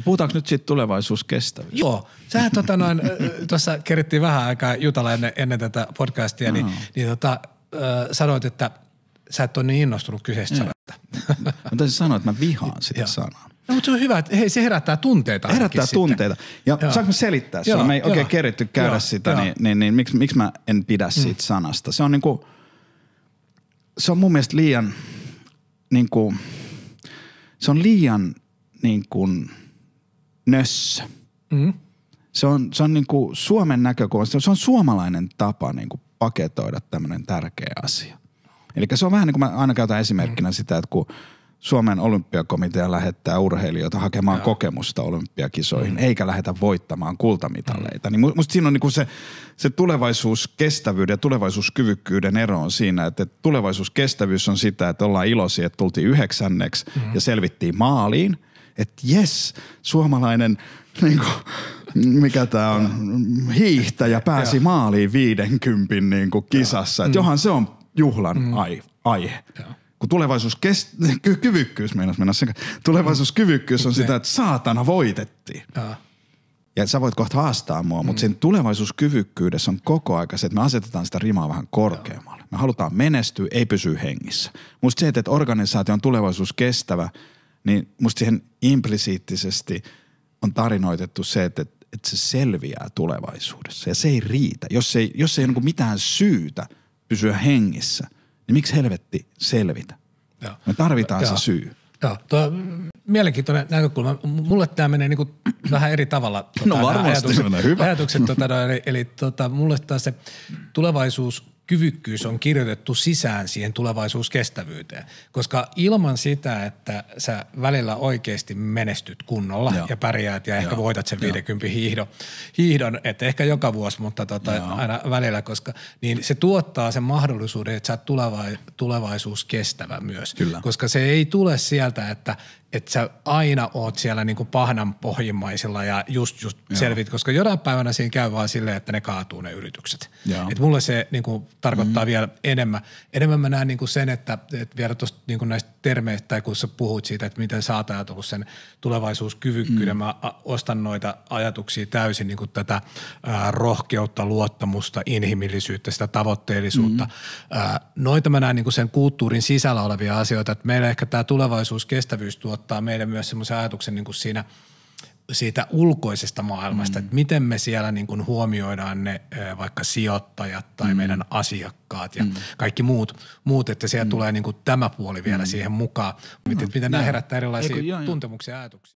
Puhutaanko nyt siitä tulevaisuuskestävyydestä? Joo. Sähän tuossa kerittiin vähän aikaa jutella ennen tätä podcastia, niin sanoit, että sä et ole niin innostunut kyseistä sanasta. Mä taisin sanoa, että mä vihaan sitä sanaa. No, mutta se on hyvä, että hei, se herättää tunteita. Herättää tunteita. Ja saanko mä selittää sitä? Me ei oikein keritty käydä sitä, niin miksi mä en pidä siitä sanasta? Se on niinku, se on mun mielestä liian, niinku, se on liian niinku nössö. Se on niinku Suomen näkökulmasta, se on suomalainen tapa niinku paketoida tämmöinen tärkeä asia. Eli se on vähän niin kuin mä aina käytän esimerkkinä sitä, että kun Suomen olympiakomitea lähettää urheilijoita hakemaan kokemusta olympiakisoihin, eikä lähetä voittamaan kultamitaleita. Niin musta siinä on niinku se tulevaisuuskestävyyden ja tulevaisuuskyvykkyyden ero on siinä, että tulevaisuuskestävyys on sitä, että ollaan iloisia, että tultiin 9. ja selvittiin maaliin. Että jes, suomalainen, niinku, mikä tää on, hiihtäjä pääsi maaliin 50 niinku kisassa. Että johan se on juhlan aihe. Kun tulevaisuuskyvykkyys on sitä, että saatana voitettiin. Ja sä voit kohta haastaa mua, mutta sen tulevaisuuskyvykkyydessä on koko aika se, että me asetetaan sitä rimaa vähän korkeammalle. Me halutaan menestyä, ei pysyä hengissä. Musta se, että organisaatio on tulevaisuuskestävä, niin musta siihen implisiittisesti on tarinoitettu se, että se selviää tulevaisuudessa. Ja se ei riitä. Jos ei ole mitään syytä pysyä hengissä, niin miksi helvetti selvitä? Me tarvitaan se syy. Joo, tuo mielenkiintoinen näkökulma. Mulle tämä menee niinku vähän eri tavalla. No varmasti, ajatukset, eli mulle taas se tulevaisuuskyvykkyys on kirjoitettu sisään siihen tulevaisuuskestävyyteen, koska ilman sitä, että sä välillä oikeasti menestyt kunnolla ja pärjäät ja ehkä voitat sen 50 hiihdon, että ehkä joka vuosi, mutta aina välillä, koska niin se tuottaa sen mahdollisuuden, että sä oot tulevaisuuskestävä myös. Kyllä. Koska se ei tule sieltä, että sä aina oot siellä niinku pahnan pohjimmaisilla ja just selvit, koska jonain päivänä siinä käy vaan silleen, että ne kaatuu ne yritykset. Et mulle se niinku tarkoittaa vielä enemmän. Enemmän mä näen niinku sen, että vielä tuosta niinku näistä termeistä, tai kun sä puhut siitä, että miten sä oot ajatellut sen tulevaisuuskyvykkyyden, mä ostan noita ajatuksia täysin, niinku tätä rohkeutta, luottamusta, inhimillisyyttä, sitä tavoitteellisuutta. Noita mä näen niinku sen kulttuurin sisällä olevia asioita, että meillä ehkä tämä tulevaisuuskestävyys tuottaa meidän myös semmoisen ajatuksen niin kuin siitä ulkoisesta maailmasta, että miten me siellä niin kuin huomioidaan ne vaikka sijoittajat tai meidän asiakkaat ja kaikki muut, että siellä tulee niin kuin tämä puoli vielä siihen mukaan. Miten nämä herättää erilaisia tuntemuksia ja ajatuksia.